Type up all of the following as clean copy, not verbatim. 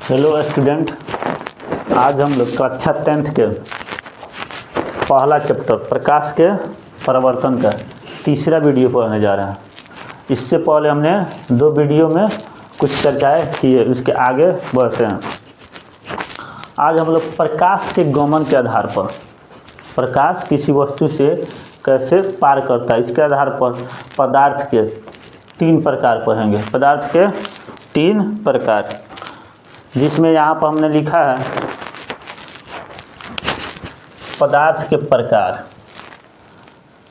Hello student, आज हम लोग कक्षा 10th के पहला चैप्टर प्रकाश के परावर्तन का तीसरा वीडियो पढ़ने जा रहे हैं। इससे पहले हमने 2 वीडियो में कुछ चर्चाएं की है, उसके आगे बढ़ते हैं। आज हम लोग प्रकाश के गमन के आधार पर प्रकाश किसी वस्तु से कैसे पार करता है, इसके आधार पर पदार्थ के 3 प्रकार पढ़ेंगे। पदार्थ के 3 प्रकार, जिसमें यहाँ पर हमने लिखा है पदार्थ के प्रकार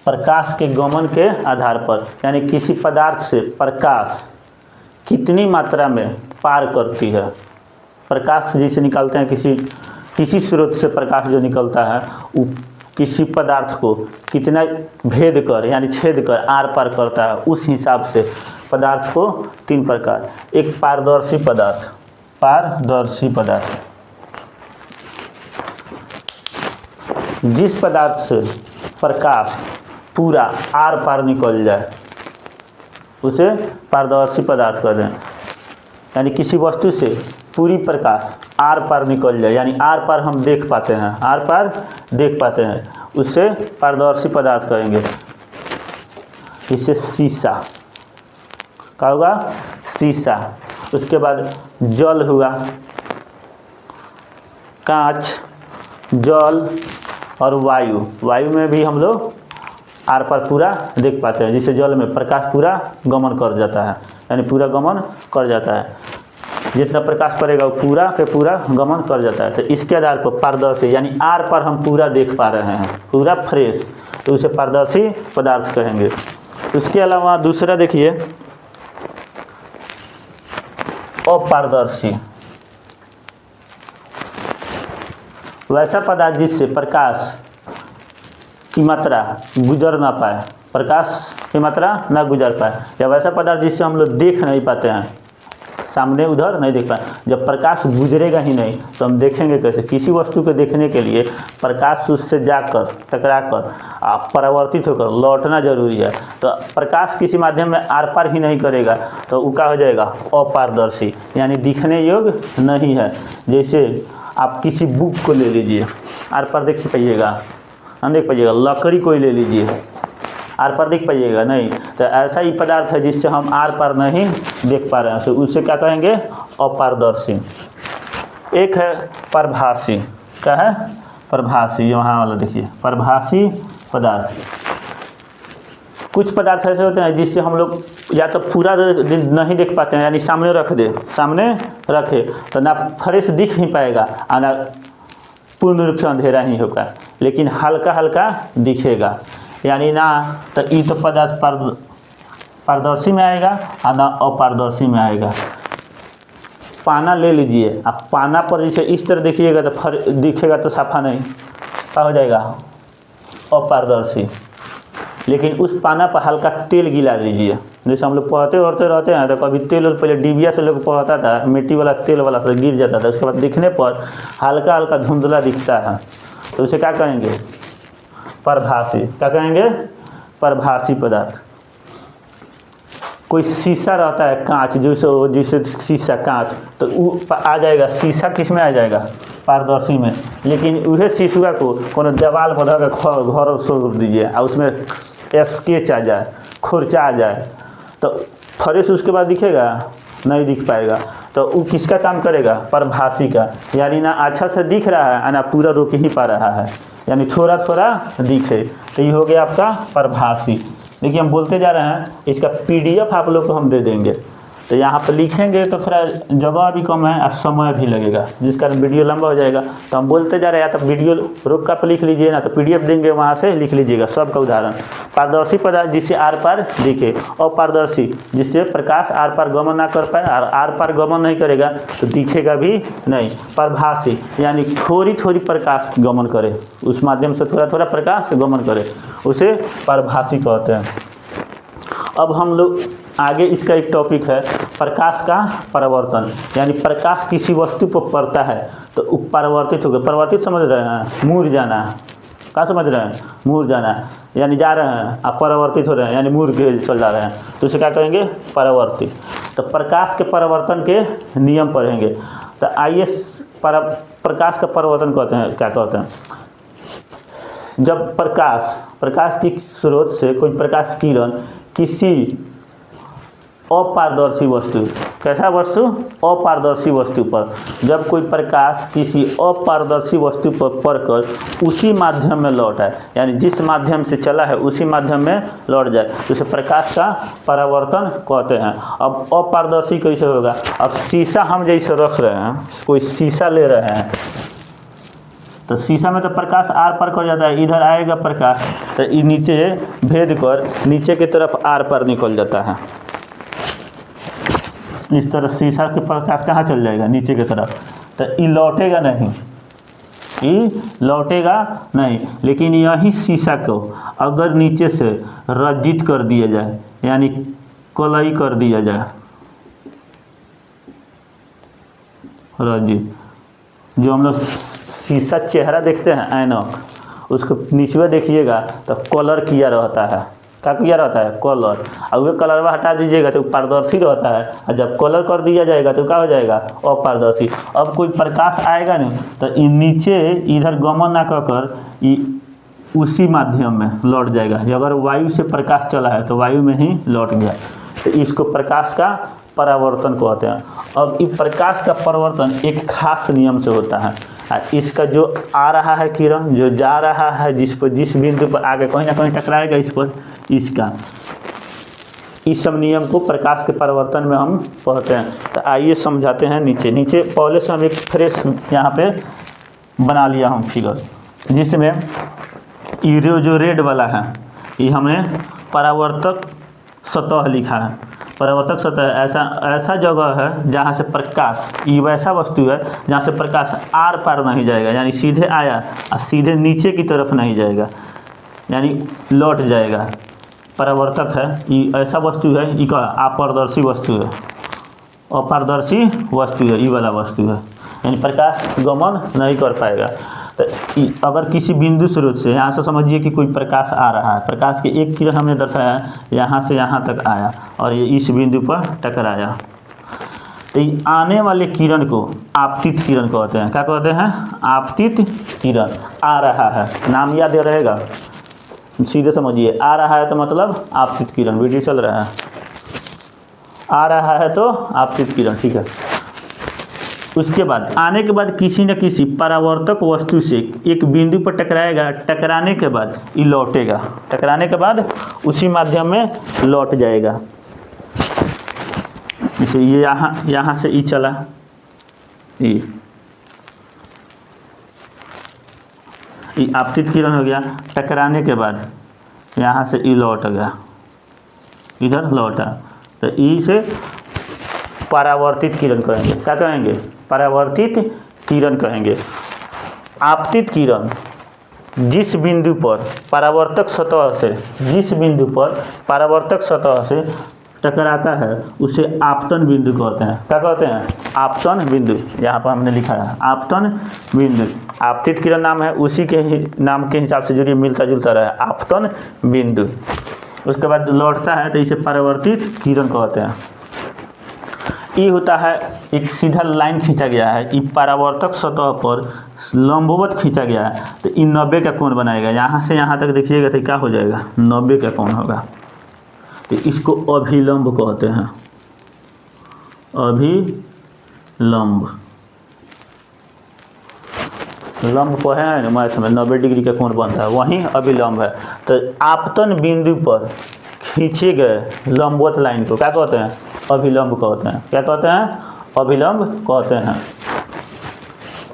प्रकाश के गमन के आधार पर, यानी किसी पदार्थ से प्रकाश कितनी मात्रा में पार करती है। प्रकाश जिसे निकलते हैं, किसी स्रोत से प्रकाश जो निकलता है वो किसी पदार्थ को कितना भेद कर यानी छेद कर आर पार करता है, उस हिसाब से पदार्थ को 3 प्रकार। एक पारदर्शी पदार्थ, जिस पदार्थ से प्रकाश पूरा आर पार निकल जाए उसे पारदर्शी पदार्थ कहते हैं। यानी किसी वस्तु से पूरी प्रकाश आर पार निकल जाए, यानी आर पार हम देख पाते हैं, उसे पारदर्शी पदार्थ कहेंगे। इसे शीशा क्या होगा, शीशा। उसके बाद जल हुआ, कांच, जल और वायु में भी हम लोग आर पार पूरा देख पाते हैं, जिससे जल में प्रकाश पूरा गमन कर जाता है, यानी पूरा गमन कर जाता है। जितना प्रकाश पड़ेगा वो पूरा के पूरा गमन कर जाता है। तो इसके आधार पर पारदर्शी यानी आर पार हम पूरा देख पा रहे हैं, पूरा फ्रेश, तो उसे पारदर्शी पदार्थ कहेंगे। उसके अलावा दूसरा देखिए अपारदर्शी, वैसा पदार्थ जिससे प्रकाश की मात्रा गुजर ना पाए, प्रकाश की मात्रा ना गुजर पाए, या वैसा पदार्थ जिससे हम लोग देख नहीं पाते हैं, सामने उधर नहीं देख पाए। जब प्रकाश गुजरेगा ही नहीं तो हम देखेंगे कैसे। किसी वस्तु को देखने के लिए प्रकाश उससे जाकर टकराकर परावर्तित होकर लौटना जरूरी है। तो प्रकाश किसी माध्यम में आर पार ही नहीं करेगा तो वो क्या हो जाएगा, अपारदर्शी, यानी दिखने योग्य नहीं है। जैसे आप किसी बुक को ले लीजिए, आर पार देख पाइएगा, नहीं देख पाइएगा। लकड़ी को ही ले लीजिए, आर पार देख पाइएगा नहीं। तो ऐसा ही पदार्थ है जिससे हम आर पार नहीं देख पा रहे हैं, तो उसे क्या कहेंगे, अपारदर्शी। एक है परभासी, क्या है, परभासी, वहाँ वाला देखिए, परभासी पदार्थ। कुछ पदार्थ ऐसे होते हैं जिससे हम लोग या तो पूरा नहीं देख पाते हैं, यानी सामने रखे तो ना फ्रेश दिख नहीं पाएगा और ना पूर्ण रूप से अंधेरा ही होगा, लेकिन हल्का हल्का दिखेगा। यानी ना तो ये तो पदार्थ पारदर्शी में आएगा और ना अपारदर्शी में आएगा। पाना ले लीजिए, आप पाना पर जैसे इस तरह देखिएगा तो दिखेगा तो साफा नहीं, क्या हो जाएगा, अपारदर्शी। लेकिन उस पाना पर हल्का तेल गिला दीजिए, जैसे हम लोग पढ़ते रहते हैं तो कभी तेल पहले डिबिया से लोग पढ़ता था, मिट्टी वाला तेल वाला से गिर जाता था, उसके बाद दिखने पर हल्का हल्का धुंधला दिखता है, तो उसे क्या कहेंगे, परभासी। क्या कहेंगे, परभासी पदार्थ। कोई शीशा रहता है, कांच, जिसे शीशा कांच, तो वो आ जाएगा, शीशा किस में आ जाएगा, पारदर्शी में। लेकिन वह शीशा को कोनो दीवार पर धर के घर छोड़ दीजिए और उसमें स्केच आ जाए, खुरचा आ जाए, तो फ्रेश उसके बाद दिखेगा नहीं दिख पाएगा। तो वो किसका काम करेगा, परभासी का। यानी ना अच्छा से दिख रहा है ना पूरा रोक ही पा रहा है, यानी थोड़ा थोड़ा दिखे, तो ये हो गया आपका परभासी। देखिए हम बोलते जा रहे हैं, इसका PDF आप लोग को हम दे देंगे, तो यहाँ पर लिखेंगे तो थोड़ा जगह भी कम है और समय भी लगेगा, जिस कारण वीडियो लंबा हो जाएगा। तो हम बोलते जा रहे हैं, या तो वीडियो रोक कर लिख लीजिए, ना तो PDF देंगे वहाँ से लिख लीजिएगा सबका उदाहरण। पारदर्शी पदार्थ जिससे आर पार दिखे, अपारदर्शी जिससे प्रकाश आर पार गमन ना कर पाए, और आर पार गमन नहीं करेगा तो दिखेगा भी नहीं। परभासी यानी थोड़ी थोड़ी प्रकाश गमन करे, उस माध्यम से थोड़ा थोड़ा प्रकाश गमन करे, उसे परभासी कहते हैं। अब हम लोग आगे, इसका एक टॉपिक है प्रकाश का परावर्तन, यानी प्रकाश किसी वस्तु पर पड़ता है तो परावर्तित हो गया। परावर्तित समझ रहे हैं, मुड़ जाना, क्या समझ रहे हैं, मुड़ जाना, यानी जा रहे हैं आप परावर्तित हो रहे हैं, यानी मुड़ के चल जा रहे हैं, तो उसे क्या कहेंगे, परावर्तित। तो प्रकाश के परावर्तन के नियम पढ़ेंगे। तो आइए प्रकाश का परावर्तन कहते हैं, क्या कहते हैं? जब प्रकाश की स्रोत से कोई प्रकाश किरण किसी अपारदर्शी वस्तु, कैसा वस्तु? अपारदर्शी वस्तु पर, जब कोई प्रकाश किसी अपारदर्शी वस्तु पर पड़कर उसी माध्यम में लौट आए, यानी जिस माध्यम से चला है उसी माध्यम में लौट जाए, तो उसे प्रकाश का परावर्तन कहते हैं। अब अपारदर्शी कैसे होगा? अब शीशा हम जैसे रख रहे हैं, कोई शीशा ले रहे हैं, तो शीशा में तो प्रकाश आर पार कर जाता है, इधर आएगा प्रकाश तो ये नीचे भेद कर नीचे की तरफ आर पार निकल जाता है। इस तरह शीशा के प्रकाश कहाँ चल जाएगा? नीचे की तरफ, तो ये लौटेगा नहीं, ये लौटेगा नहीं। लेकिन यही शीशा को अगर नीचे से रजित कर दिया जाए, यानी कलई कर दिया जाए, रजित, जो हम लोग शीशा चेहरा देखते हैं ऐनक, उसको नीचे देखिएगा तो कलर किया रहता है। क्या किया रहता है? कलर। और वो कलरवा हटा दीजिएगा तो पारदर्शी रहता है, और जब कलर कर दिया जाएगा तो क्या हो जाएगा? अपारदर्शी। अब कोई प्रकाश आएगा नहीं तो नीचे इधर गमन ना कर उसी माध्यम में लौट जाएगा। अगर वायु से प्रकाश चला है तो वायु में ही लौट गया, तो इसको प्रकाश का परावर्तन कहते हैं। अब इस प्रकाश का परावर्तन एक खास नियम से होता है। इसका जो आ रहा है किरण, जो जा रहा है, जिस बिंदु पर आगे कहीं ना कहीं टकराएगा इस पर, इसका इस सब नियम को प्रकाश के परावर्तन में हम पढ़ते हैं। तो आइए समझाते हैं। नीचे पहले से हम एक फ्रेश यहाँ पे बना लिया हम फिगर, जिसमें ये जो रेड वाला है ये हमने परावर्तक सतह लिखा है। परावर्तक सतह ऐसा जगह है जहाँ से प्रकाश, ये वैसा वस्तु है जहाँ से प्रकाश आर पार नहीं जाएगा, यानी सीधे आया और सीधे नीचे की तरफ नहीं जाएगा, यानी लौट जाएगा। परावर्तक है, ये ऐसा वस्तु है, ये का अपारदर्शी वस्तु है, अपारदर्शी वस्तु है, ये वाला वस्तु है, यानी प्रकाश गमन नहीं कर पाएगा। तो अगर किसी बिंदु स्रोत से, यहाँ से समझिए कि कोई प्रकाश आ रहा है, प्रकाश के एक किरण हमने दर्शाया यहाँ से यहाँ तक आया और ये इस बिंदु पर टकराया, तो ये आने वाले किरण को आपतित किरण कहते हैं। क्या कहते हैं? आपतित किरण। आ रहा है, नाम याद रहेगा, सीधे समझिए, आ रहा है तो मतलब आपतित किरण। वीडियो चल रहा है, आ रहा है तो आपतित किरण, ठीक है। उसके बाद आने के बाद किसी न किसी परावर्तक वस्तु से एक बिंदु पर टकराएगा, टकराने के बाद ये लौटेगा, टकराने के बाद उसी माध्यम में लौट जाएगा। जैसे ये यहाँ से ये चला, ये आपतित किरण हो गया, टकराने के बाद यहाँ से ये लौट गया, इधर लौटा, तो ई से परावर्तित किरण कहेंगे। क्या कहेंगे? परावर्तित किरण कहेंगे। आपतित किरण जिस बिंदु पर परावर्तक सतह से, जिस बिंदु पर परावर्तक सतह से टकराता है उसे आपतन बिंदु कहते हैं। क्या कहते हैं? आपतन बिंदु। यहाँ पर हमने लिखा है आपतन बिंदु। आपतित किरण नाम है, उसी के ही नाम के हिसाब से जो मिलता जुलता रहा है, आपतन बिंदु। उसके बाद लौटता है तो इसे परावर्तित किरण कहते हैं। ये होता है एक सीधा लाइन खींचा गया है, ये परावर्तक सतह पर लंबवत खींचा गया है, तो ये 90 का कोण बनाएगा। यहाँ से यहाँ तक देखिएगा तो क्या हो जाएगा? 90 का कोण होगा। तो इसको अभिलंब कहते हैं, अभिलंब। लंब पढ़े हैं ना मैथ में, 90 डिग्री का कोण बनता है, वहीं अभिलंब है। तो आपतन बिंदु पर खींचे गए लंबवत लाइन को क्या कहते हैं? अभिलंब कहते हैं। क्या कहते हैं? अभिलंब कहते हैं।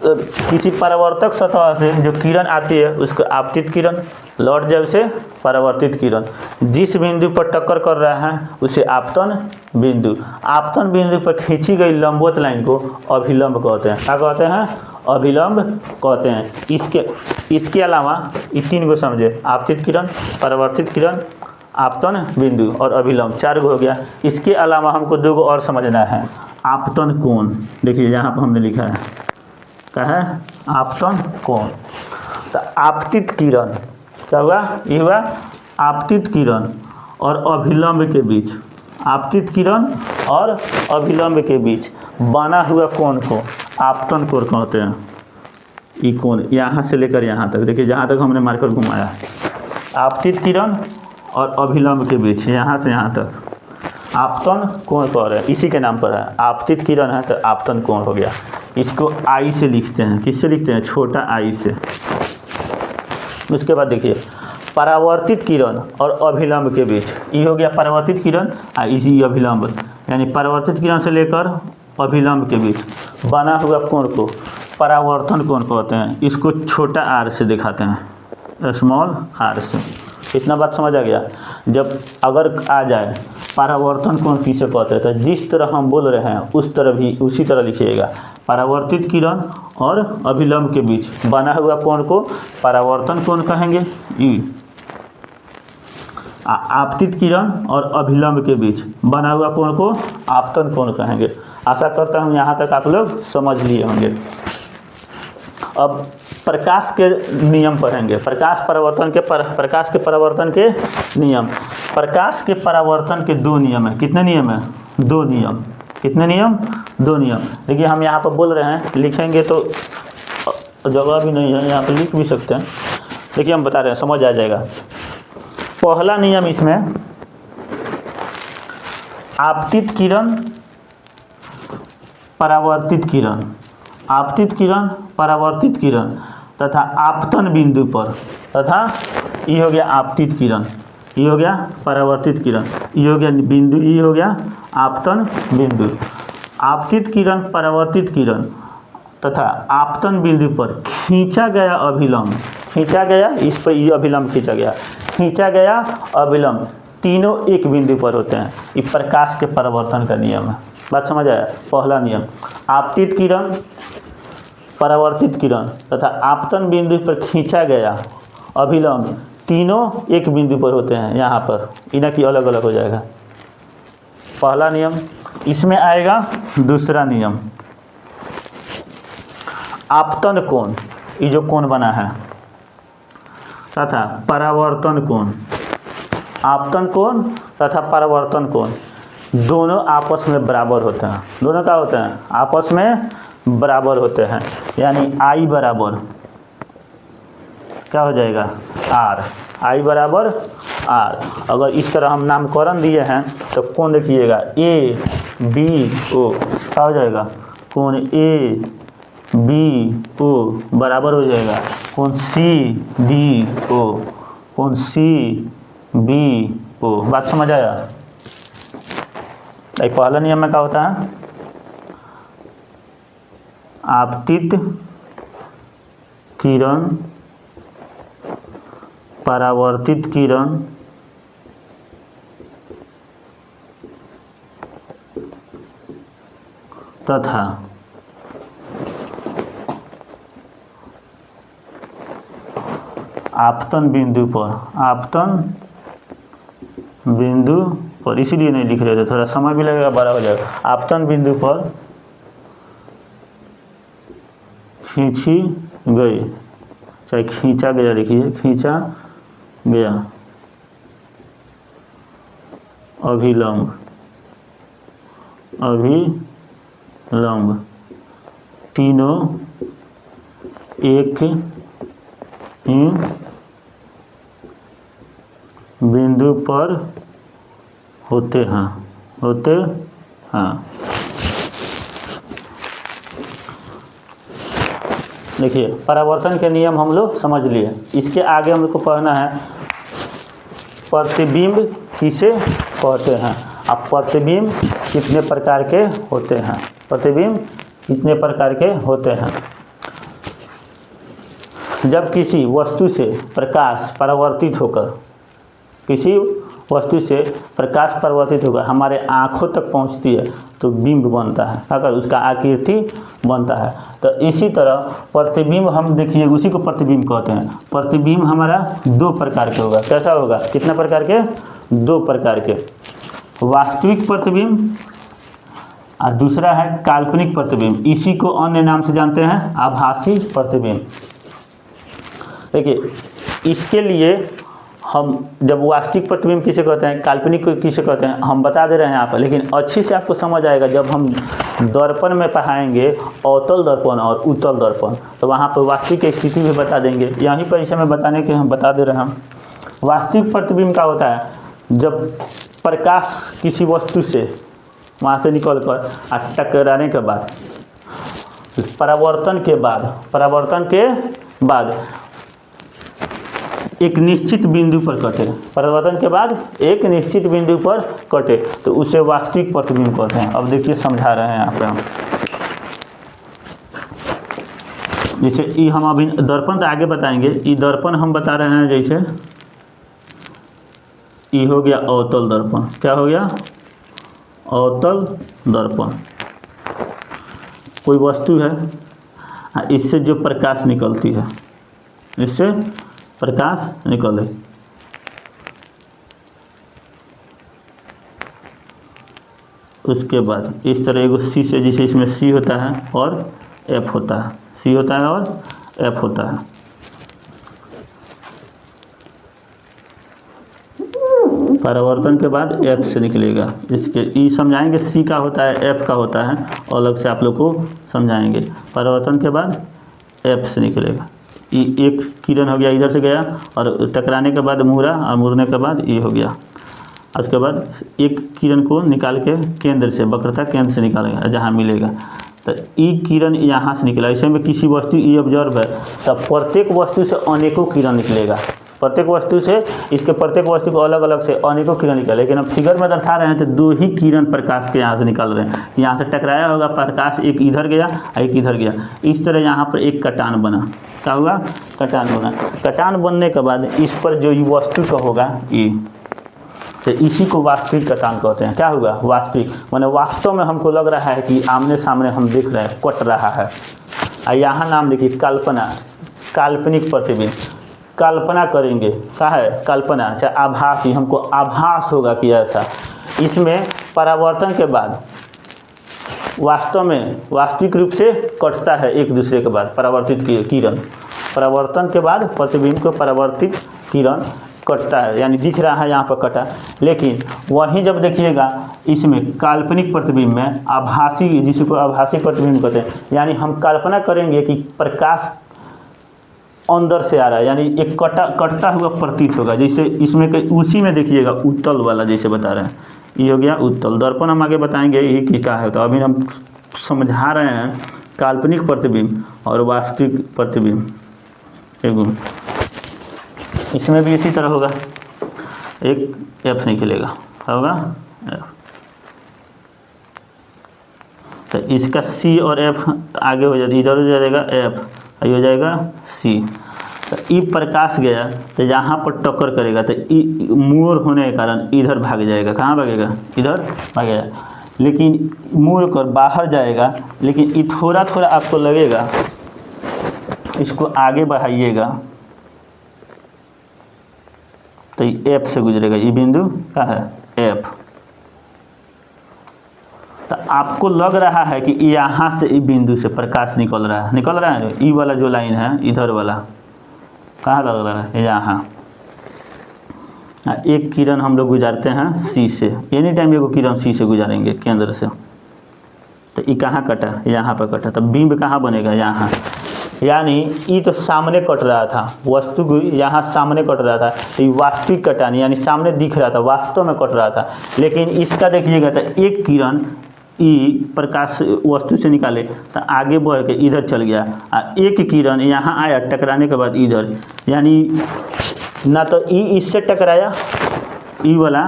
तो किसी परावर्तक सतह से जो किरण आती है उसको आपतित किरण, लौट जाए उसे परावर्तित किरण। जिस बिंदु पर टक्कर कर रहा है उसे आपतन बिंदु। आपतन बिंदु पर खींची गई लंबवत लाइन को अभिलंब कहते हैं। क्या कहते हैं? अभिलंब कहते हैं। इसके अलावा ये 3 को समझे, आपतित किरण, परावर्तित किरण, आपतन बिंदु और अभिलंब, 4 गो हो गया। इसके अलावा हमको 2 गो और समझना है। आपतन कोण, देखिए यहाँ पर हमने लिखा है, क्या है? आपतन कोण। तो आपतित किरण क्या हुआ? ये हुआ आपतित किरण और अभिलंब के बीच, आपतित किरण और अभिलंब के बीच बना हुआ कोण को आपतन कोण कहते हैं। ये कोण यहाँ से लेकर यहाँ तक, देखिए जहाँ तक हमने मार्कर घुमाया, आपतित किरण और अभिलंब के बीच यहाँ से यहाँ तक आपतन कोण कह रहे हैं, इसी के नाम पर है। आपतित किरण है तो आपतन कोण हो गया। इसको आई से लिखते हैं, किससे लिखते हैं? छोटा आई से। उसके बाद देखिए परावर्तित किरण और अभिलंब के बीच, ये हो गया परावर्तित किरण और इसी अभिलंब, यानी परावर्तित किरण से लेकर अभिलंब के बीच बना हुआ कोण को परावर्तन कोण कहते हैं। इसको छोटा आर से दिखाते हैं, स्मॉल आर से। इतना बात समझ आ गया। जब अगर आ जाए परावर्तन कोण किसे कहते हैं, तो जिस तरह हम बोल रहे हैं उस तरह भी उसी तरह लिखिएगा। परावर्तित किरण और अभिलंब के बीच बना हुआ कोण को परावर्तन कोण कहेंगे। आपतित किरण और अभिलंब के बीच बना हुआ कोण को आपतन कोण कहेंगे। आशा करता हूँ यहाँ तक आप लोग समझ लिए होंगे। अब प्रकाश के नियम पढ़ेंगे। प्रकाश के परावर्तन के नियम। प्रकाश के परावर्तन के दो नियम है। कितने नियम है? दो नियम। कितने नियम? दो नियम। देखिए हम यहाँ पर बोल रहे हैं, लिखेंगे तो जगह भी नहीं है, यहाँ पर लिख भी सकते हैं। देखिए हम बता रहे हैं, समझ आ जाएगा। पहला नियम इसमें आपतित किरण परावर्तित किरण, आपतित किरण परावर्तित किरण तथा आपतन बिंदु पर, तथा ये हो गया आपतित किरण, ये हो गया परावर्तित किरण, ये हो गया बिंदु, ये हो गया आपतन बिंदु। आपतित किरण परावर्तित किरण तथा आपतन बिंदु पर खींचा गया अभिलंब, खींचा गया, इस पर ये अभिलंब खींचा गया, खींचा गया अभिलंब तीनों एक बिंदु पर होते हैं। ये प्रकाश के परावर्तन का नियम है। बात समझ आया? पहला नियम, आपतित किरण परावर्तित किरण तथा आपतन बिंदु पर खींचा गया अभिलंब तीनों एक बिंदु पर होते हैं। यहाँ पर इन्हें की अलग अलग हो जाएगा। पहला नियम। इसमें आएगा दूसरा नियम, आपतन कोण, ये जो कोण बना है, तथा परावर्तन कोण, आपतन कोण तथा परावर्तन कोण दोनों आपस में बराबर होते हैं। दोनों क्या होते हैं? आपस में बराबर होते हैं। यानी आई बराबर क्या हो जाएगा? आर। आई बराबर आर। अगर इस तरह हम नामकरण दिए हैं तो कोण देखिएगा ए बी ओ, क्या हो जाएगा? कोण ए बी ओ बराबर हो जाएगा कोण सी बी ओ, कोण सी बी ओ। बात समझ आया? पहला नियम में क्या होता है? आपतित किरण परावर्तित किरण तथा आपतन बिंदु पर, आपतन बिंदु पर, इसीलिए नहीं लिख रहे थे, थोड़ा समय भी लगेगा, बड़ा हो जाएगा। आपतन बिंदु पर खींची गई, चाहे खींचा गया, लिखिए खींचा गया अभिलंब, अभिलंब तीनों एक ही बिंदु पर होते हैं, होते हैं। देखिए परावर्तन के नियम हम लोग समझ लिए। इसके आगे हम लोग को पढ़ना है प्रतिबिंब किसे कहते हैं। अब प्रतिबिंब कितने प्रकार के होते हैं, प्रतिबिंब कितने प्रकार के होते हैं। जब किसी वस्तु से प्रकाश परावर्तित होकर, किसी वस्तु से प्रकाश परावर्तित होकर हमारे आँखों तक पहुँचती है तो बिंब बनता है, अगर उसका आकृति बनता है। तो इसी तरह प्रतिबिंब हम देखिए, उसी को प्रतिबिंब कहते हैं। प्रतिबिंब हमारा दो प्रकार के होगा। कैसा होगा? कितने प्रकार के? दो प्रकार के। वास्तविक प्रतिबिंब और दूसरा है काल्पनिक प्रतिबिंब। इसी को अन्य नाम से जानते हैं आभासी प्रतिबिंब। देखिए इसके लिए हम जब वास्तविक प्रतिबिंब किसे कहते हैं, काल्पनिक किसे कहते हैं, हम बता दे रहे हैं यहाँ पर, लेकिन अच्छी से आपको समझ आएगा जब हम दर्पण में पढ़ाएंगे अवतल दर्पण और उत्तल दर्पण, तो वहाँ पर वास्तविक की स्थिति भी बता देंगे। यहीं पर इसे में बताने के हम बता दे रहे हैं। वास्तविक प्रतिबिंब का होता है जब प्रकाश किसी वस्तु से वहाँ से निकल कर टकराने के बाद, परावर्तन के बाद एक निश्चित बिंदु पर कटे, परावर्तन के बाद एक निश्चित बिंदु पर कटे, तो उसे वास्तविक प्रतिबिंब कहते हैं। अब देखिए समझा रहे हैं यहाँ पे हम, जैसे ये हम अभी दर्पण तो आगे बताएंगे, ये दर्पण हम बता रहे हैं। जैसे ये हो गया अवतल दर्पण, क्या हो गया, अवतल दर्पण। कोई वस्तु है, इससे जो प्रकाश निकलती है, इससे प्रकाश निकले, उसके बाद इस तरह एगो सी से, जैसे इसमें सी होता है और एफ होता है, सी होता है और एफ होता है। परावर्तन के बाद एफ से निकलेगा। इसके ई समझाएंगे, सी का होता है, एफ का होता है, अलग से आप लोग को समझाएंगे। परावर्तन के बाद एफ से निकलेगा। एक किरण हो गया, इधर से गया और टकराने के बाद मुड़ा, और मुड़ने के बाद ये हो गया। उसके बाद एक किरण को निकाल के केंद्र से, वक्रता केंद्र से निकालेंगे जहाँ मिलेगा, तो ई किरण यहाँ से निकला। ऐसे में किसी वस्तु ई ऑब्जर्व है, तब प्रत्येक वस्तु से अनेकों किरण निकलेगा। प्रत्येक वस्तु से, इसके प्रत्येक वस्तु को अलग अलग से अनेकों किरण निकले, लेकिन अब फिगर में दर्शा रहे हैं तो दो ही किरण प्रकाश के यहाँ से निकल रहे हैं। यहाँ से टकराया होगा प्रकाश, एक इधर गया और एक इधर गया। इस तरह यहाँ पर एक कटान बना। क्या हुआ, कटान बना। कटान बनने के बाद इस पर जो वस्तु का होगा ये, तो इसी को वास्तविक कटान कहते हैं। क्या होगा, वास्तविक, माने वास्तव में हमको लग रहा है कि आमने सामने हम देख रहे हैं, कट रहा है। और यहाँ नाम लिखिए कल्पना, काल्पनिक प्रतिबिंब। कल्पना करेंगे, क्या है, कल्पना, चाहे आभास, हमको आभास होगा कि ऐसा। इसमें परावर्तन के बाद वास्तव में वास्तविक रूप से कटता है एक दूसरे के बाद, परावर्तित किरण। परावर्तन के बाद प्रतिबिंब को परावर्तित किरण कटता है, यानी दिख रहा है यहाँ पर कटा। लेकिन वहीं जब देखिएगा इसमें काल्पनिक प्रतिबिंब में आभासी, जिसको आभासी प्रतिबिंब कहते हैं, यानी हम कल्पना करेंगे कि प्रकाश अंदर से आ रहा है, यानी एक कटता हुआ प्रतीत होगा। जैसे इसमें उसी में देखिएगा उत्तल वाला, जैसे बता रहे हैं, ये हो गया उत्तल दर्पण। हम आगे बताएंगे ये क्या है, तो अभी हम समझा रहे हैं काल्पनिक प्रतिबिंब और वास्तविक प्रतिबिंब। इसमें भी इसी तरह होगा, एक एफ निकलेगा, क्या होगा, एफ। तो इसका सी और एफ आगे हो जाएगा, इधर हो जाएगा एफ, ये हो जाएगा सी। तो ई प्रकाश गया तो यहाँ पर टक्कर करेगा, तो ई मूर होने के कारण इधर भाग जाएगा। कहाँ भागेगा, इधर भागेगा। लेकिन मुड़ कर बाहर जाएगा, लेकिन ये थोड़ा थोड़ा आपको लगेगा, इसको आगे बढ़ाइएगा तो ये एफ से गुजरेगा। ये बिंदु क्या है, एफ। तो आपको लग रहा है कि यहाँ से ई बिंदु से प्रकाश निकल रहा है, ई वाला जो लाइन है, इधर वाला, कहाँ लग रहा है, यहाँ। एक किरण हम लोग गुजारते हैं सी से, एनी टाइम एगो किरण सी से गुजारेंगे केंद्र से, तो ये कहाँ कटा, यहाँ पर कटा, तो बिंब कहाँ बनेगा, यहाँ। यानी ये तो सामने कट रहा था, वस्तु को यहाँ सामने कट रहा था, तो ये वास्तविक कटानी, यानी सामने दिख रहा था, वास्तव में कट रहा था। लेकिन इसका देखिएगा तो एक किरण ई प्रकाश वस्तु से निकाले तो आगे बढ़ के इधर चल गया, और एक किरण यहाँ आया टकराने के बाद इधर, यानी ना तो ई इससे टकराया, ई वाला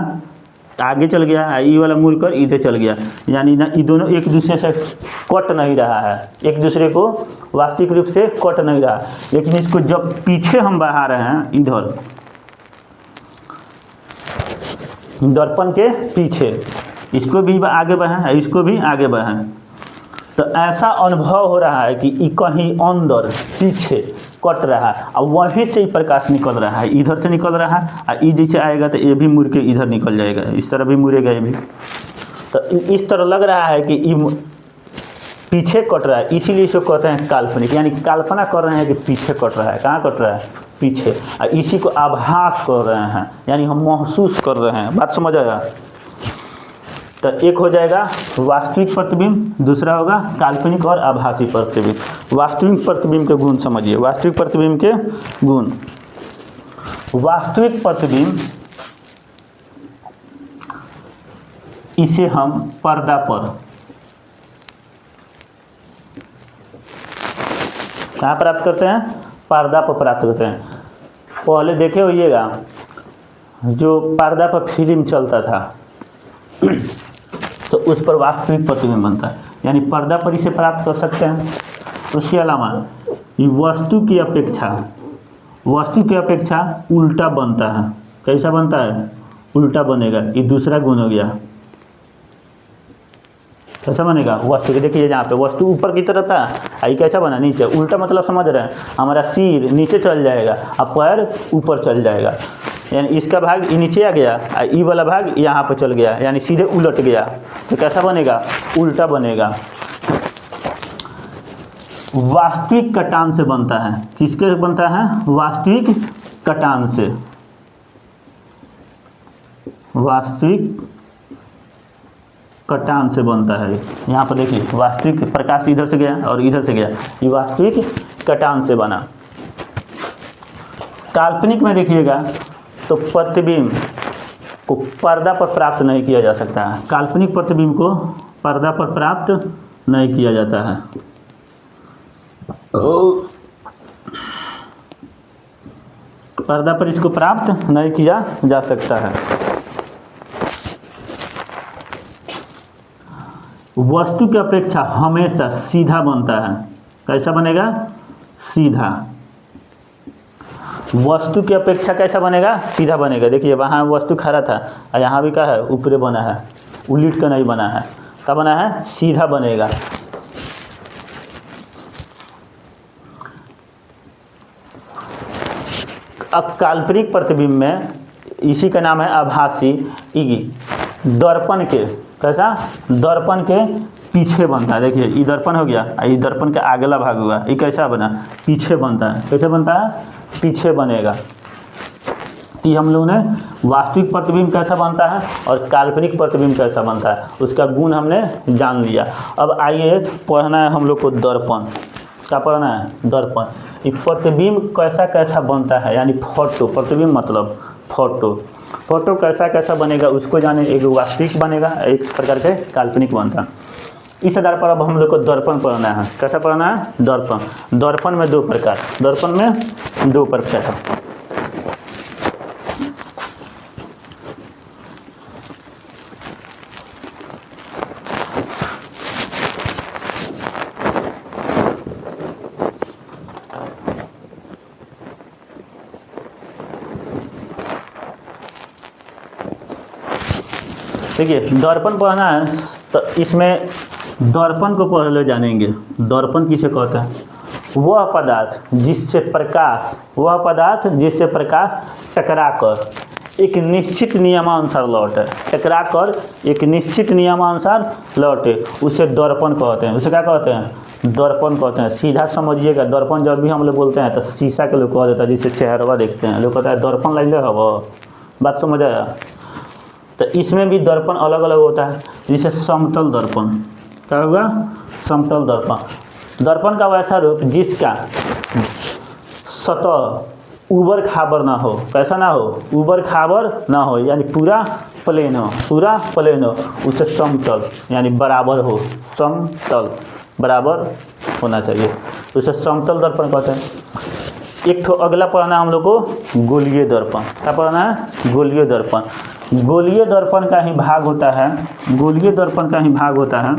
आगे चल गया, ई वाला मुड़कर इधर चल गया, यानी ना ये दोनों एक दूसरे से कट नहीं रहा है, एक दूसरे को वास्तविक रूप से कट नहीं रहा। लेकिन इसको जब पीछे हम बढ़ा रहे हैं, इधर दर्पण के पीछे, इसको भी आगे बढ़ाएं, इसको भी आगे बढ़ाएं, तो ऐसा अनुभव हो रहा है कि ये कहीं अंदर पीछे कट रहा है, और वहीं से ही प्रकाश निकल रहा है, इधर से निकल रहा है, और ये जैसे आएगा तो ये भी मुड़ के इधर निकल जाएगा, इस तरह भी मुड़ेगा ये भी। तो इस तरह लग रहा है कि ये पीछे कट रहा है, इसीलिए इसको कहते हैं काल्पनिक, यानी कल्पना कर रहे हैं कि पीछे कट रहा है। कहाँ कट रहा है, पीछे, और इसी को आभास कर रहे हैं, यानी हम महसूस कर रहे हैं। बात समझ आया? तो एक हो जाएगा वास्तविक प्रतिबिंब, दूसरा होगा काल्पनिक और आभासी प्रतिबिंब। वास्तविक प्रतिबिंब के गुण समझिए। वास्तविक प्रतिबिंब के गुण, वास्तविक प्रतिबिंब इसे हम पर्दा पर, कहाँ प्राप्त करते हैं? पर्दा पर प्राप्त करते हैं। पहले देखे होइएगा जो पर्दा पर फिल्म चलता था तो उस पर वास्तविक प्रतिबिंब बनता है, यानी पर्दा पर इसे प्राप्त कर सकते हैं। उसके अलावा ये वस्तु की अपेक्षा उल्टा बनता है। कैसा बनता है? उल्टा बनेगा। ये दूसरा गुण हो गया। कैसा बनेगा? वस्तु के देखिए यहाँ पे वस्तु ऊपर की तरफ था, आई कैसा बना? नीचे। उल्टा मतलब समझ रहे हैं? हमारा सिर नीचे चल जाएगा और पैर ऊपर चल जाएगा, यानी इसका भाग ये नीचे आ गया और ये वाला भाग यहाँ पे चल गया, यानी सीधे उलट गया। तो कैसा बनेगा? उल्टा बनेगा। वास्तविक कटान से बनता है। किसके बनता है? वास्तविक कटान से। वास्तविक कटान से बनता है। यहाँ पर देखिए वास्तविक, प्रकाश इधर से गया और इधर से गया, ये वास्तविक कटान से बना। काल्पनिक में देखिएगा तो प्रतिबिंब को पर्दा पर प्राप्त नहीं किया जा सकता है। काल्पनिक प्रतिबिंब को पर्दा पर प्राप्त नहीं किया जाता है। पर्दा पर इसको प्राप्त नहीं किया जा सकता है। वस्तु की अपेक्षा हमेशा सीधा बनता है। कैसा बनेगा? सीधा। वस्तु की अपेक्षा कैसा बनेगा? सीधा बनेगा। देखिए वहाँ वस्तु खड़ा था और यहाँ भी क्या है? ऊपरे बना है, उलट कर नहीं बना है। क्या बना है? सीधा बनेगा। अब काल्पनिक प्रतिबिंब में इसी का नाम है आभासी। दर्पण के, कैसा? दर्पण के पीछे बनता है। देखिए ये दर्पण हो गया, ये दर्पण का अगला भाग हुआ, ये कैसा बना? पीछे बनता है। कैसे बनता है? पीछे बनेगा। कि हम लोगों ने वास्तविक प्रतिबिंब कैसा बनता है और काल्पनिक प्रतिबिंब कैसा बनता है, उसका गुण हमने जान लिया। अब आइए पढ़ना है हम लोग को दर्पण। क्या पढ़ना है? दर्पण। ये प्रतिबिंब कैसा कैसा बनता है, यानी फोटो। प्रतिबिंब मतलब फोटो। फोटो कैसा कैसा बनेगा उसको जाने। एक वास्तविक बनेगा, एक प्रकार के काल्पनिक बनता है। इस आधार पर अब हम लोग को दर्पण पढ़ना है। कैसा पढ़ना है? दर्पण। दर्पण में दो प्रकार, दर्पण में दो प्रकार। देखिए दर्पण पढ़ना है तो इसमें दर्पण को पहले जानेंगे। दर्पण किसे कहते हैं? वह पदार्थ जिससे प्रकाश टकराकर एक निश्चित नियमानुसार लौटे। टकराकर एक निश्चित नियमानुसार लौटे, उसे दर्पण कहते हैं। उसे क्या कहते हैं? दर्पण कहते हैं। सीधा समझिएगा, दर्पण जब भी हम लोग बोलते हैं तो शीशा के लोग कह देता है, जिससे चेहरा देखते हैं। लोग कहता है दर्पण लगे हवा। बात समझ आया? तो इसमें भी दर्पण अलग अलग होता है। जैसे समतल दर्पण। क्या होगा? समतल दर्पण। दर्पण का वैसा रूप जिसका सतह ऊबड़ खाबड़ ना हो। कैसा ना हो? ऊबड़ खाबड़ ना हो, यानी पूरा प्लेन हो। पूरा प्लेन हो, उसे समतल यानी बराबर हो। समतल बराबर होना चाहिए, उसे समतल दर्पण कहते हैं। एक तो अगला पढ़ना हम लोग को गोलीय दर्पण। क्या पढ़ना है? गोलीय दर्पण। गोलीय दर्पण का ही भाग होता है, गोलीय दर्पण का ही भाग होता है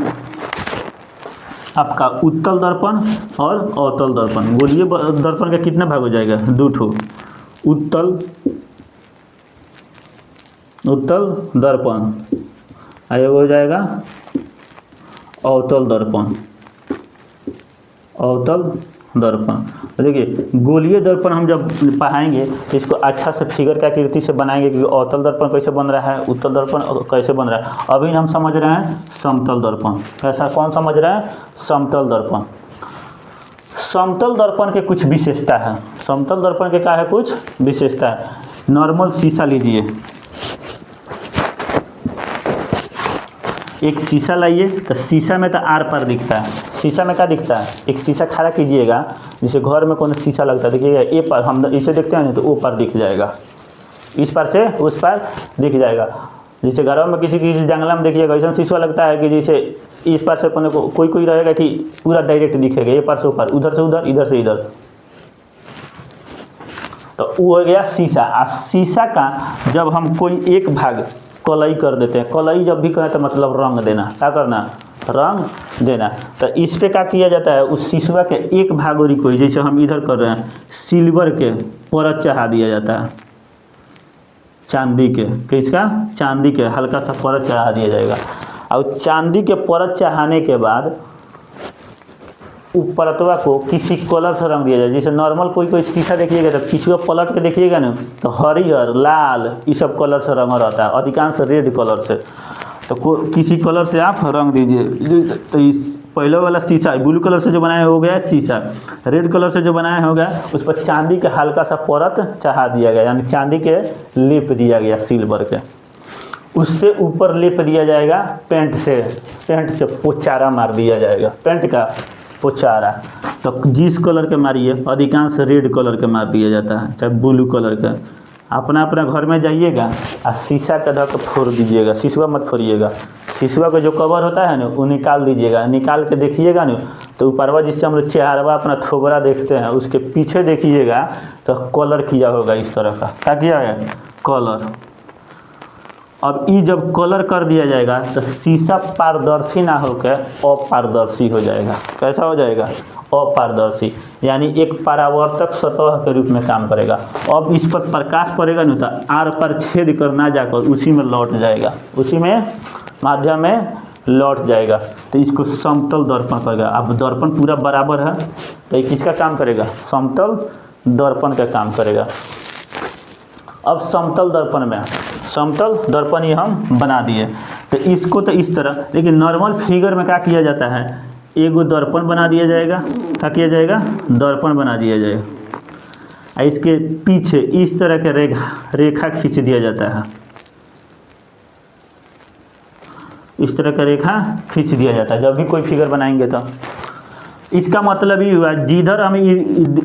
आपका उत्तल दर्पण और अवतल दर्पण। गोलीय दर्पण का कितना भाग हो जाएगा? दो ठो। उत्तल दर्पण आगे हो जाएगा अवतल दर्पण। अवतल दर्पण। देखिए गोलीय दर्पण हम जब पढ़ाएंगे तो इसको अच्छा से फिगर की आकृति से बनाएंगे कि अवतल दर्पण कैसे बन रहा है, उत्तल दर्पण कैसे बन रहा है। अभी हम समझ रहे हैं समतल दर्पण। ऐसा कौन समझ रहा है? समतल दर्पण। समतल दर्पण के कुछ विशेषता है। समतल दर्पण के क्या है कुछ विशेषता है। नॉर्मल शीशा लीजिए, एक शीशा लाइए तो शीशा में तो आर पार दिखता है। शीशा में क्या दिखता है, एक शीशा खड़ा कीजिएगा, जैसे घर में कौन शीशा लगता है, देखिएगा ए पार हम इसे देखते हैं तो ओ पार दिख जाएगा, इस पार से उस पार दिख जाएगा। जैसे घरों में किसी जंगला में देखिएगा ऐसा शीशा लगता है कि जैसे इस पार से कोई रहेगा कि पूरा डायरेक्ट दिखेगा, ये पार से ऊपर, उधर से उधर, इधर से इधर, तो वो हो गया शीशा। और शीशा का जब हम कोई एक भाग कलई कर देते हैं, कलई जब भी कहें तो मतलब रंग देना, क्या करना, रंग देना। तो इस पे क्या किया जाता है, उस शीशा के एक भाग और कोई, जैसे हम इधर कर रहे हैं, सिल्वर के परत चढ़ा दिया जाता है, चांदी के, किसका, चांदी के हल्का सा परत चढ़ा दिया जाएगा। और चांदी के परत चढ़ाने के बाद परतवा को किसी कलर से रंग दिया जाए। जैसे नॉर्मल कोई शीशा देखिएगा तो किसी को पलट के देखिएगा ना तो हरियर, लाल, ये सब कलर से रंगा रहता है, अधिकांश रेड कलर से। तो किसी कलर से आप रंग दीजिए। तो इस पहले वाला शीशा ब्लू कलर से जो बनाया हो गया शीशा, रेड कलर से जो बनाया हो गया उस पर चांदी का हल्का सा परत चढ़ा दिया गया, यानी चांदी के लेप दिया गया सिल्वर के। उससे ऊपर लेप दिया जाएगा पेंट से पोचारा मार दिया जाएगा, पेंट का पोचारा। तो जिस कलर के मारिए, अधिकांश रेड कलर के मार दिया जाता है, चाहे ब्लू कलर का। अपना घर में जाइएगा और शीशा का ढक फोड़ दीजिएगा, शीशा मत फोड़िएगा, शीशा का जो कवर होता है ना वो निकाल दीजिएगा, निकाल के देखिएगा ना तो ऊपरवा जिससे हम लोग चेहरा अपना थोबरा देखते हैं उसके पीछे देखिएगा तो कलर किया होगा इस तरह का, क्या किया है, कलर। अब ये जब कलर कर दिया जाएगा तो शीशा पारदर्शी ना होकर अपारदर्शी हो जाएगा। कैसा हो जाएगा, अपारदर्शी, यानी एक परावर्तक सतह के रूप में काम करेगा। अब इस पर प्रकाश पड़ेगा नहीं तो आर पर छेद कर ना जाकर उसी में लौट जाएगा, उसी में माध्यम में लौट जाएगा। तो इसको समतल दर्पण करेगा। अब दर्पण पूरा बराबर है तो ये किसका काम करेगा, समतल दर्पण का काम करेगा। अब समतल दर्पण ही हम बना दिए। तो इसको तो इस तरह, लेकिन नॉर्मल फिगर में क्या किया जाता है, एगो दर्पण बना दिया जाएगा, क्या किया जाएगा, दर्पण बना दिया जाएगा। इसके पीछे इस तरह के रेखा खींच दिया जाता है, इस तरह का रेखा खींच दिया जाता है जब भी कोई फिगर बनाएंगे। तो इसका मतलब ये हुआ जिधर हम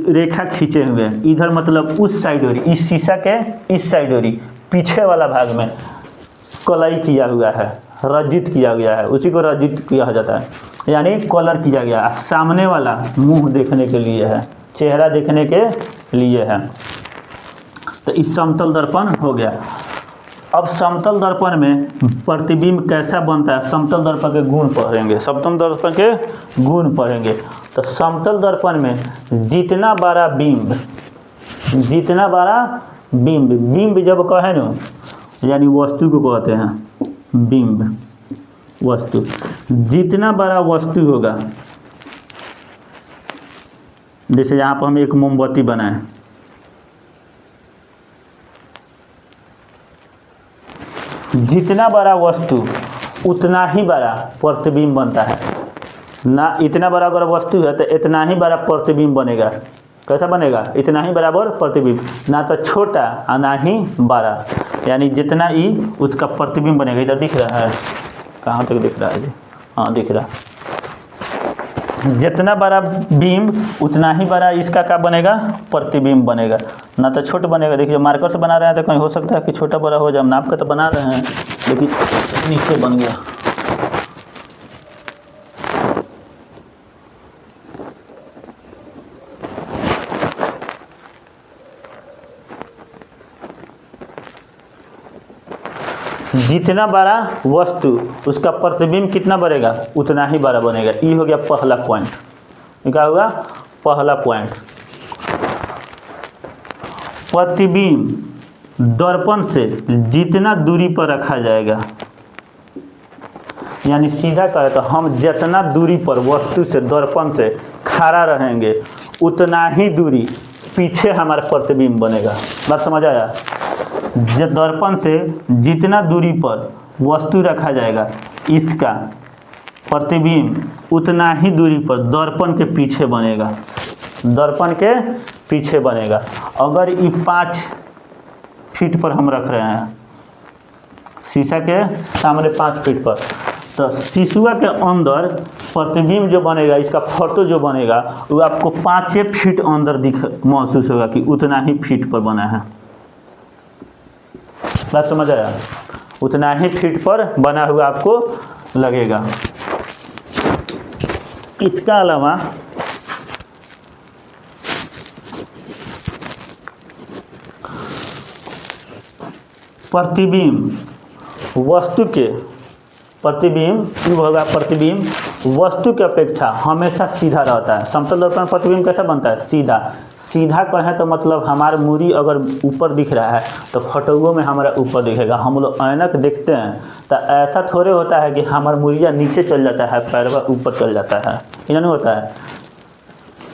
रेखा खींचे हुए हैं, इधर मतलब उस साइड हो रही, इस शीशा के इस साइड हो रही, पीछे वाला भाग में कलई किया हुआ है, रजित किया गया है, उसी को रजित किया जाता है, यानी कलर किया गया। सामने वाला मुंह देखने के लिए है, चेहरा देखने के लिए है। तो इस समतल दर्पण हो गया। अब समतल दर्पण में प्रतिबिंब कैसा बनता है, समतल दर्पण के गुण पढ़ेंगे, समतल दर्पण के गुण पढ़ेंगे। तो समतल दर्पण में जितना बड़ा बिंब, बिंब जब कहे ना, यानी वस्तु को कहते हैं बिंब, वस्तु, जितना बड़ा वस्तु होगा, जैसे यहाँ पर हम एक मोमबत्ती बनाएं, जितना बड़ा वस्तु उतना ही बड़ा प्रतिबिंब बनता है ना। इतना बड़ा अगर वस्तु है तो इतना ही बड़ा प्रतिबिंब बनेगा। कैसा बनेगा, इतना ही बराबर प्रतिबिंब, ना तो छोटा और ना ही बड़ा, यानी जितना ही उसका प्रतिबिंब बनेगा। इधर दिख रहा है, कहाँ तक दिख रहा है जी, हाँ दिख रहा है। जितना बड़ा बिंब उतना ही बड़ा इसका क्या बनेगा, प्रतिबिंब बनेगा, ना तो छोटा बनेगा। देखिए मार्कर से बना रहे हैं तो कहीं हो सकता है कि छोटा बड़ा हो जाए, हम नाप के तो बना रहे हैं लेकिन नीचे बन गया। जितना बड़ा वस्तु उसका प्रतिबिंब कितना बढ़ेगा, उतना ही बड़ा बनेगा। ये हो गया पहला पॉइंट। क्या हुआ, पहला पॉइंट। प्रतिबिंब दर्पण से जितना दूरी पर रखा जाएगा, यानी सीधा कहे तो हम जितना दूरी पर वस्तु से, दर्पण से खड़ा रहेंगे उतना ही दूरी पीछे हमारा प्रतिबिंब बनेगा। बात समझ आया, दर्पण से जितना दूरी पर वस्तु रखा जाएगा इसका प्रतिबिंब उतना ही दूरी पर दर्पण के पीछे बनेगा। दर्पण के पीछे बनेगा। अगर ये 5 फीट पर हम रख रहे हैं, शीशा के सामने 5 फीट पर, तो शीशुआ के अंदर प्रतिबिंब जो बनेगा, इसका फोटो जो बनेगा वो आपको 5 फीट अंदर महसूस होगा कि उतना ही फीट पर बना है। बात समझ आया? उतना ही फीट पर बना हुआ आपको लगेगा। इसका अलावा प्रतिबिंब वस्तु के प्रतिबिंब होगा, प्रतिबिंब वस्तु की अपेक्षा हमेशा सीधा रहता है। समतल दर्पण प्रतिबिंब कैसा बनता है? सीधा। सीधा कहें तो मतलब हमारा मूरी अगर ऊपर दिख रहा है तो फोटोओं में हमारा ऊपर दिखेगा। हम लोग ऐनक देखते हैं तो ऐसा थोड़े होता है कि हमारा मूरिया नीचे चल जाता है, पैरवा ऊपर चल जाता है, ये नहीं होता है।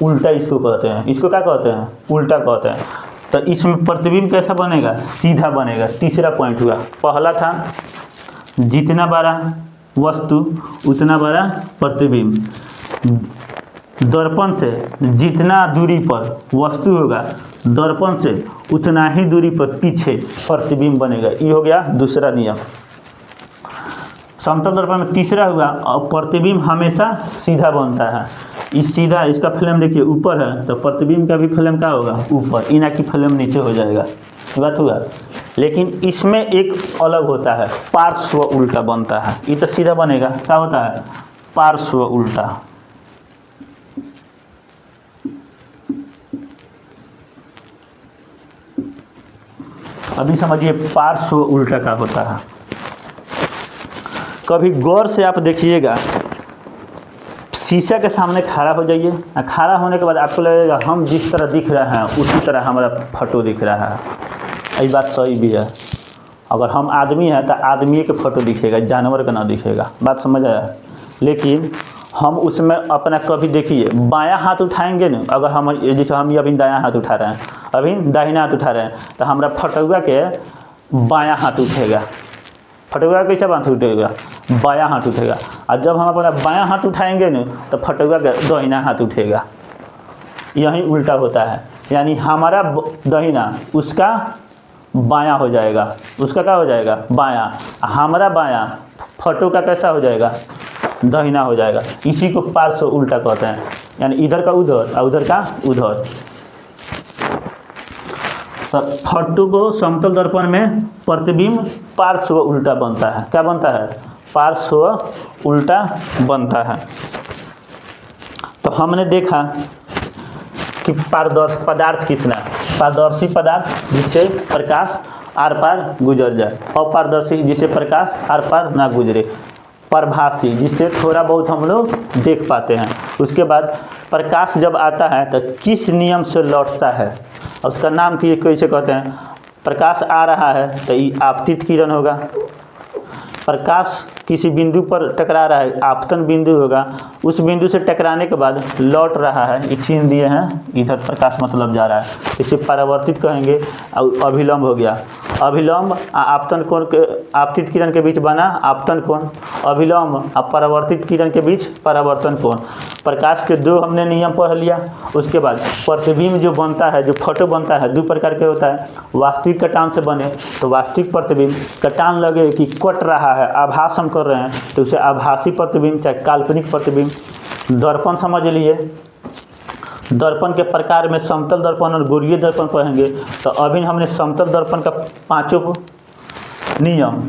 उल्टा इसको कहते हैं। इसको क्या कहते हैं? उल्टा कहते हैं। तो इसमें प्रतिबिंब कैसा बनेगा? सीधा बनेगा। तीसरा पॉइंट हुआ। पहला था जितना बड़ा वस्तु उतना बड़ा प्रतिबिंब। दर्पण से जितना दूरी पर वस्तु होगा, दर्पण से उतना ही दूरी पर पीछे प्रतिबिंब बनेगा। ये हो गया दूसरा नियम समतल दर्पण में। तीसरा हुआ प्रतिबिंब हमेशा सीधा बनता है। इस सीधा, इसका फ्लेम देखिए ऊपर है तो प्रतिबिंब का भी फ्लेम क्या होगा? ऊपर। इना की फ्लेम नीचे हो जाएगा। ये बात हुआ। लेकिन इसमें एक अलग होता है, पार्श्व उल्टा बनता है। ये तो सीधा बनेगा, क्या होता है? पार्श्व उल्टा। अभी समझिए पार्श्व उल्टा का होता है। कभी गौर से आप देखिएगा, शीशा के सामने खड़ा हो जाइए। खड़ा होने के बाद आपको लगेगा हम जिस तरह दिख रहे हैं उसी तरह हमारा फोटो दिख रहा है। ये बात सही भी है। अगर हम आदमी हैं तो आदमी के फोटो दिखेगा, जानवर का ना दिखेगा। बात समझ आया? लेकिन हम उसमें अपना कभी देखिए बायां हाथ उठाएंगे ना, अगर हम जैसे हम अभी दायां हाथ उठा रहे हैं, अभी दाहिना हाथ उठा रहे हैं, तो हमारा फोटोआ के बायां हाथ उठेगा। फोटोआ कैसा हाथ उठेगा? बायां हाथ उठेगा। और जब हम अपना बायां हाथ उठाएंगे ना तो फोटोआ का दाहिना हाथ उठेगा। यही उल्टा होता है। यानी हमारा दाहिना उसका बायां हो जाएगा, उसका क्या हो जाएगा? बायां। हमारा बायां फोटो का कैसा हो जाएगा? दाहिना हो जाएगा। इसी को पार्श्व उल्टा कहते हैं। यानी इधर का उधर और उधर का उधर। तो फोटो को समतल दर्पण में प्रतिबिंब पार्श्व उल्टा बनता है। क्या बनता है? पार्श्व उल्टा बनता है। तो हमने देखा कि पारदर्शी पदार्थ कितना है। पारदर्शी पदार्थ जिससे प्रकाश आर पार गुजर जाए, अपारदर्शी जिससे प्रकाश आर पार ना गुजरे, प्रभासी जिससे थोड़ा बहुत हम लोग देख पाते हैं। उसके बाद प्रकाश जब आता है तो किस नियम से लौटता है, उसका नाम की कैसे कहते हैं? प्रकाश आ रहा है तो ये आपतित किरण होगा। प्रकाश किसी बिंदु पर टकरा रहा है, आपतन बिंदु होगा। उस बिंदु से टकराने के बाद लौट रहा है, ये चिन्ह दिए हैं, इधर प्रकाश मतलब जा रहा है, इसे परावर्तित कहेंगे। और अभिलंब हो गया। अभिलंब आपतन कोण के आपतित किरण के बीच बना आपतन कोण, अभिलंब और परावर्तित किरण के बीच परावर्तन कोण। प्रकाश के दो हमने नियम पढ़ लिया। उसके बाद प्रतिबिंब जो बनता है, जो फोटो बनता है, दो प्रकार के होता है। वास्तविक कटान से बने तो वास्तविक प्रतिबिंब, कटान लगे कि कट रहा है, आभास हम कर रहे हैं तो उसे आभासी प्रतिबिंब चाहे काल्पनिक प्रतिबिंब। दर्पण समझ लिए। दर्पण के प्रकार में समतल दर्पण और गोलीय दर्पण पढ़ेंगे। तो अभी हमने समतल दर्पण का 5 नियम,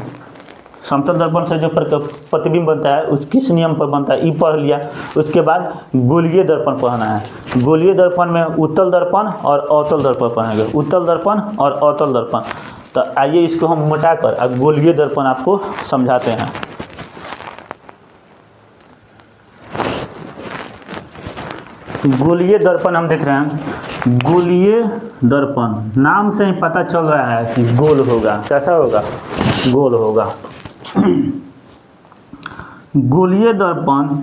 समतल दर्पण से जो प्रतिबिंब बनता है उस किस नियम पर बनता है ये पढ़ लिया। उसके बाद गोलीय दर्पण पढ़ना है। गोलीय दर्पण में उत्तल दर्पण और अवतल दर्पण पढ़ेंगे। उत्तल दर्पण और अवतल दर्पण। तो आइए इसको हम मिटाकर अब गोलीय दर्पण आपको समझाते हैं। गोलीय दर्पण हम देख रहे हैं। गोलीय दर्पण नाम से ही पता चल रहा है कि गोल होगा। कैसा होगा? गोल होगा। गोलीय दर्पण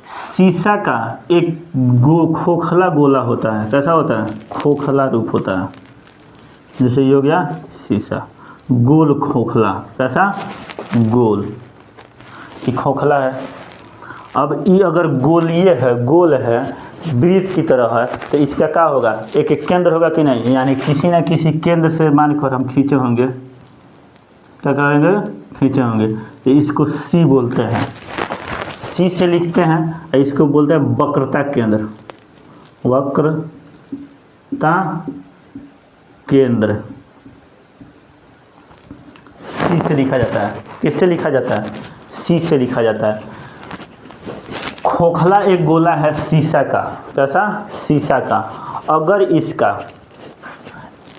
शीशा का एक खोखला गोला होता है। कैसा होता है? खोखला रूप होता है। जैसे ये हो गया शीशा, गोल खोखला। कैसा? गोल। ये खोखला है। अब ये अगर गोलीय है, गोल है, वृत्त की तरह है, तो इसका क्या होगा, एक एक केंद्र होगा कि नहीं, यानी किसी न किसी केंद्र से मानकर हम खींचे होंगे, क्या करेंगे, खींचे होंगे। तो इसको सी बोलते हैं, सी से लिखते हैं। इसको बोलते हैं वक्रता केंद्र, वक्रता केंद्र सी से लिखा जाता है। किससे लिखा जाता है, सी से लिखा जाता है। खोखला एक गोला है शीशा का, कैसा, शीशा का। अगर इसका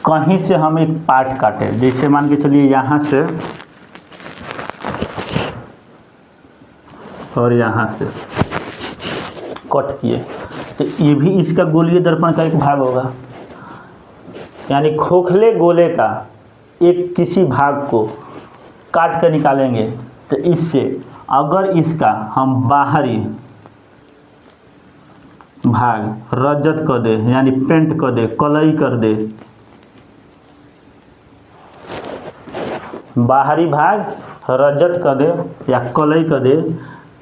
कहीं से हम एक पार्ट काटे, जैसे मान के चलिए यहाँ से और यहाँ से कट किए, तो ये भी इसका गोलीय दर्पण का एक भाग होगा। यानी खोखले गोले का एक किसी भाग को काट कर निकालेंगे, तो इससे अगर इसका हम बाहरी भाग रजत कर दे, यानी पेंट कर दे, कलई कर दे, बाहरी भाग रजत कर दे या कलई कर दे,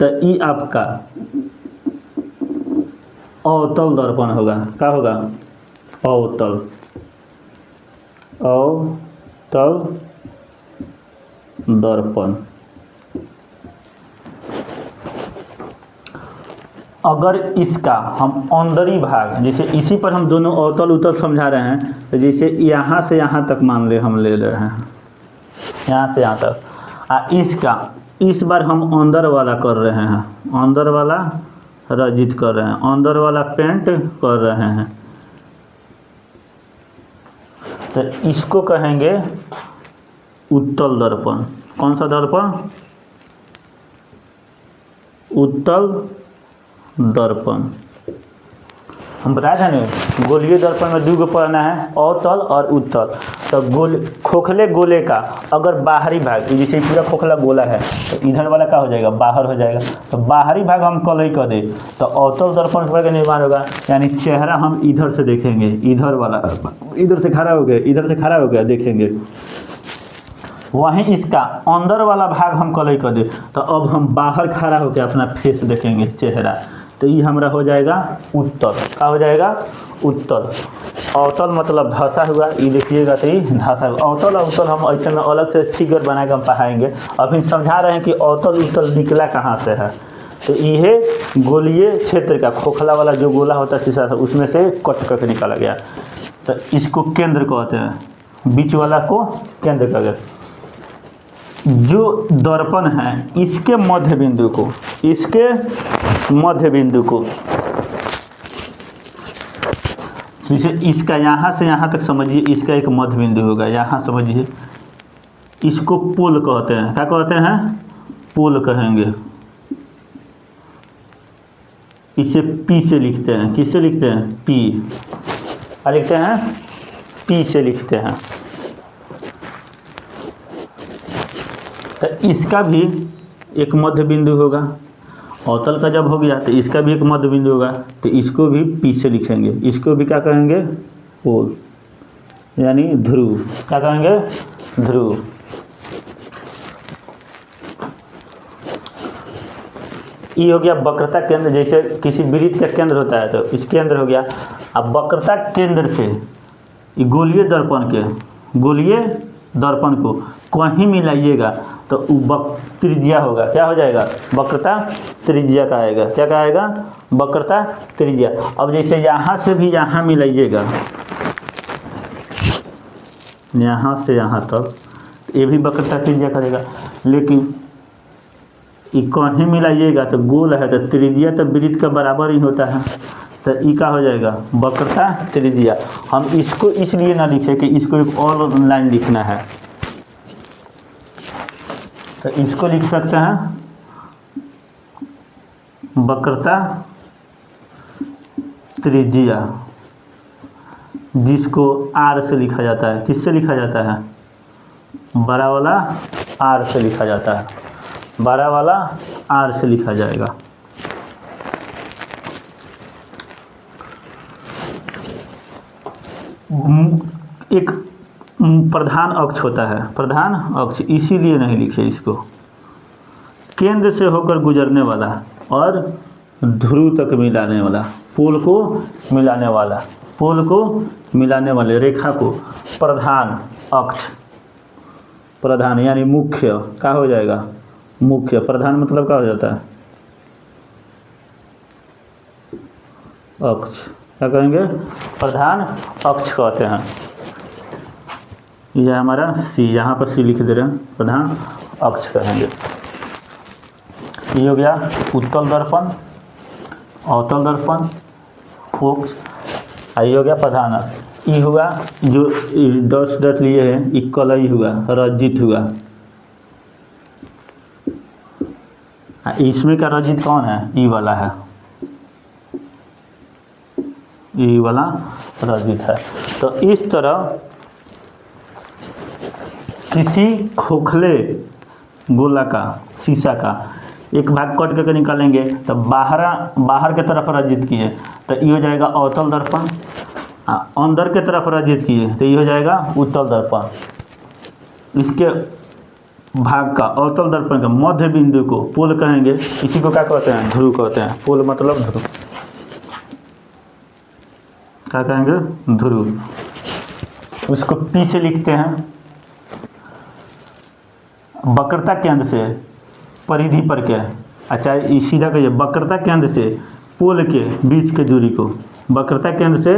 तो ये आपका अवतल दर्पण होगा। क्या होगा, अवतल, अवतल दर्पण। अगर इसका हम अंदरी भाग, जैसे इसी पर हम दोनों अवतल उतल समझा रहे हैं, तो जैसे यहाँ से यहाँ तक मान ले, हम ले रहे हैं यहाँ से यहाँ तक, इसका इस बार हम अंदर वाला कर रहे हैं, अंदर वाला रजित कर रहे हैं, अंदर वाला पेंट कर रहे हैं, तो इसको कहेंगे उत्तल दर्पण। कौन सा दर्पण, उत्तल दर्पण। हम बताए थे ना, गोलीय दर्पण में दो पढ़ना है, अवतल और उत्तल। तो खोखले गोले का अगर बाहरी भाग, जैसे पूरा खोखला गोला है, तो इधर वाला क्या हो जाएगा, बाहर हो जाएगा। तो बाहरी भाग हम कलई कर दे, तो अवतल दर्पण का निर्माण होगा। यानी चेहरा हम इधर से देखेंगे, इधर वाला, इधर से खड़ा हो गया, इधर से खड़ा हो गया देखेंगे। वहीं इसका अंदर वाला भाग हम कलई कर दे, तो अब हम बाहर खड़ा होकर अपना फेस देखेंगे, चेहरा। तो ये हमारा हो जाएगा उत्तल। क्या हो जाएगा, उत्तल। अवतल मतलब धंसा हुआ, ये देखिएगा तो ये धंसा हुआ। अवतल और उत्तल हम ऐसे में अलग से फिगर बना के हम पढ़ाएंगे। अभी समझा रहे हैं कि अवतल उत्तल निकला कहाँ से है। तो ये गोलीय क्षेत्र का खोखला वाला जो गोला होता है शीशा, उसमें से कट करके निकाला गया। तो इसको केंद्र कहते हैं, बीच वाला को केंद्र कहते। जो दर्पण है इसके मध्य बिंदु को, इसके मध्य बिंदु को, जैसे इसका यहाँ से यहाँ तक समझिए, इसका एक मध्य बिंदु होगा, यहाँ समझिए, इसको पोल कहते हैं। क्या कहते हैं, पोल कहेंगे। इसे पी से लिखते हैं। किससे लिखते हैं, पी। क्या लिखते हैं, पी से लिखते हैं। तो इसका भी एक मध्य बिंदु होगा। अवतल का जब हो गया तो इसका भी एक मध्य बिंदु होगा, तो इसको भी पी से लिखेंगे। इसको भी क्या कहेंगे, पोल, यानी ध्रुव। क्या कहेंगे, ध्रुव। ये हो गया वक्रता केंद्र। जैसे किसी वृत्त का केंद्र होता है तो इस केंद्र हो गया। अब वक्रता केंद्र से गोलीय दर्पण के, गोलीय दर्पण को कहीं मिलाइएगा तो त्रिज्या होगा। क्या हो जाएगा, वक्रता त्रिज्या का आएगा। क्या का आएगा, वक्रता त्रिज्या। अब जैसे यहाँ से भी यहाँ मिलाइएगा, यहाँ से यहाँ तक, ये भी वक्रता त्रिज्या करेगा। लेकिन ये कहीं मिलाइएगा तो गोल है, तो त्रिज्या तो वृत्त का बराबर ही होता है, तो ई का हो जाएगा वक्रता त्रिज्या। हम इसको इसलिए ना लिखे कि इसको एक और लाइन लिखना है, तो इसको लिख सकते हैं वक्रता त्रिज्या, जिसको आर से लिखा जाता है। किससे लिखा जाता है, बड़ा वाला आर से लिखा जाता है, बड़ा वाला आर से लिखा जाएगा। एक प्रधान अक्ष होता है, प्रधान अक्ष, इसीलिए नहीं लिखे इसको। केंद्र से होकर गुजरने वाला और ध्रुव तक मिलाने वाला, पोल को मिलाने वाला, पोल को मिलाने वाले रेखा को प्रधान अक्ष, प्रधान यानी मुख्य क्या हो जाएगा, मुख्य। प्रधान मतलब क्या हो जाता है, अक्ष, क्या कहेंगे, प्रधान अक्ष कहते हैं। यह हमारा सी, यहाँ पर सी लिख दे रहे हैं, प्रधान अक्ष कहेंगे। ये हो गया उत्तल दर्पण, अवतल दर्पण, फोकस। ये हो गया प्रधान अक्ष। ये हुआ जो डॉट्स डॉट लिए हैं, इक्वल ही हुआ, रजित हुआ। इसमें का रजित कौन है, ई वाला है, ई वाला रजित है। तो इस तरह किसी खोखले गोला का, शीशा का एक भाग कट करके निकालेंगे तो बाहर के तरफ रजित किए तो ये हो जाएगा अवतल दर्पण, अंदर के तरफ रजित किए तो ये हो जाएगा उत्तल दर्पण। इसके भाग का, अवतल दर्पण के मध्य बिंदु को पोल कहेंगे। इसी को क्या कहते हैं, ध्रुव कहते हैं। पोल मतलब ध्रुव, क्या कहेंगे, ध्रुव। उसको पी से लिखते हैं। वक्रता केंद्र से परिधि पर के, अच्छा सीधा कहिए, वक्रता केंद्र से पोल के बीच के दूरी को, वक्रता केंद्र से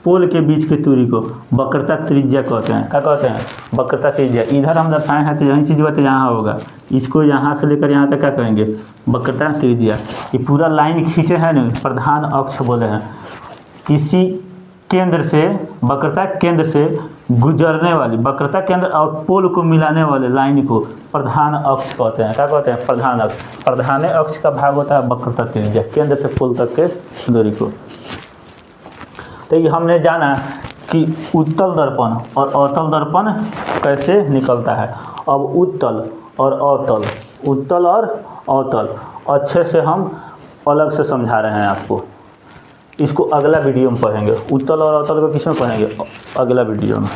पोल के बीच की दूरी को वक्रता त्रिज्या कहते हैं। क्या कहते हैं, वक्रता त्रिज्या। इधर हम दर्शाए हैं तो यही चीज़ बात यहाँ होगा, इसको यहाँ से लेकर यहाँ तक क्या कहेंगे, वक्रता त्रिज्या। ये पूरा लाइन खींचे हैं ना, प्रधान अक्ष बोले हैं। किसी केंद्र से, वक्रता केंद्र से गुजरने वाली, वक्रता केंद्र और पोल को मिलाने वाले लाइन को प्रधान अक्ष कहते हैं। क्या कहते हैं, प्रधान अक्ष। प्रधान अक्ष का भाग होता है वक्रता त्रिज्या, केंद्र से पोल तक के दूरी को। तो ये हमने जाना कि उत्तल दर्पण और अवतल दर्पण कैसे निकलता है। अब उत्तल और अवतल, उत्तल और अवतल अच्छे से हम अलग से समझा रहे हैं आपको। इसको अगला वीडियो में पढ़ेंगे। उत्तल और अवतल को किस में पढ़ेंगे, अगला वीडियो में।